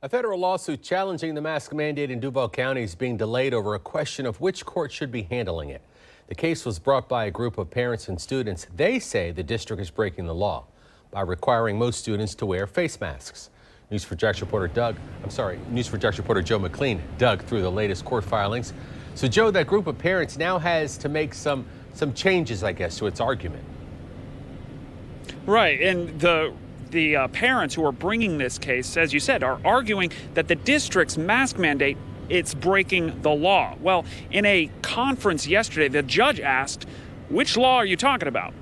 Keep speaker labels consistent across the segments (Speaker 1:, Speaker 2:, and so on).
Speaker 1: A federal lawsuit challenging the mask mandate in Duval County is being delayed over a question of which court should be handling it. The case was brought by a group of parents and students. They say the district is breaking the law by requiring most students to wear face masks. News4Jax reporter Joe McLean dug through the latest court filings. So Joe, that group of parents now has to make some changes, I guess, to its argument.
Speaker 2: Right, and the parents who are bringing this case, as you said, are arguing that the district's mask mandate, it's breaking the law. Well, in a conference yesterday, the judge asked, which law are you talking about?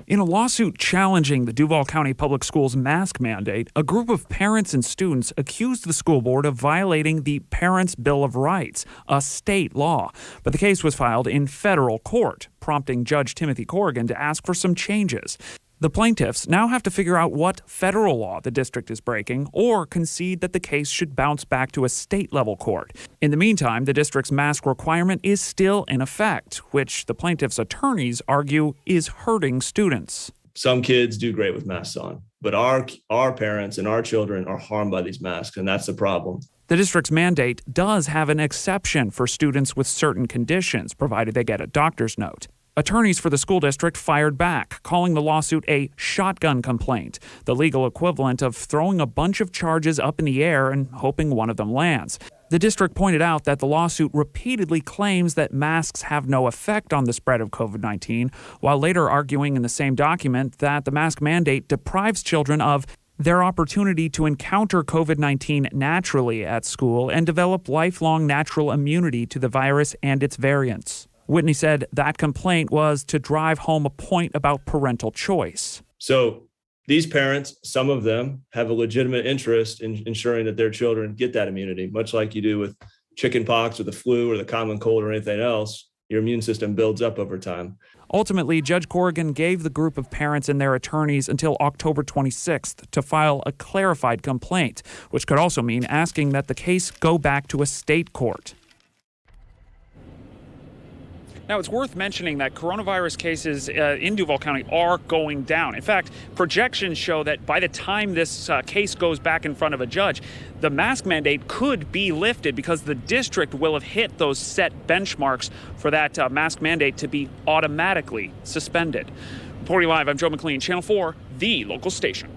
Speaker 2: In a lawsuit challenging the Duval County Public Schools mask mandate, a group of parents and students accused the school board of violating the Parents' Bill of Rights, a state law. But the case was filed in federal court, prompting Judge Timothy Corrigan to ask for some changes. The plaintiffs now have to figure out what federal law the district is breaking or concede that the case should bounce back to a state-level court. In the meantime, the district's mask requirement is still in effect, which the plaintiffs' attorneys argue is hurting students.
Speaker 3: Some kids do great with masks on, but our parents and our children are harmed by these masks, and that's the problem.
Speaker 2: The district's mandate does have an exception for students with certain conditions, provided they get a doctor's note. Attorneys for the school district fired back, calling the lawsuit a shotgun complaint, the legal equivalent of throwing a bunch of charges up in the air and hoping one of them lands. The district pointed out that the lawsuit repeatedly claims that masks have no effect on the spread of COVID-19, while later arguing in the same document that the mask mandate deprives children of their opportunity to encounter COVID-19 naturally at school and develop lifelong natural immunity to the virus and its variants. Whitney said that complaint was to drive home a point about parental choice.
Speaker 3: So these parents, some of them have a legitimate interest in ensuring that their children get that immunity, much like you do with chicken pox or the flu or the common cold or anything else. Your immune system builds up over time.
Speaker 2: Ultimately, Judge Corrigan gave the group of parents and their attorneys until October 26th to file a clarified complaint, which could also mean asking that the case go back to a state court. Now, it's worth mentioning that coronavirus cases in Duval County are going down. In fact, projections show that by the time this case goes back in front of a judge, the mask mandate could be lifted because the district will have hit those set benchmarks for that mask mandate to be automatically suspended. Reporting live, I'm Joe McLean, Channel 4, the local station.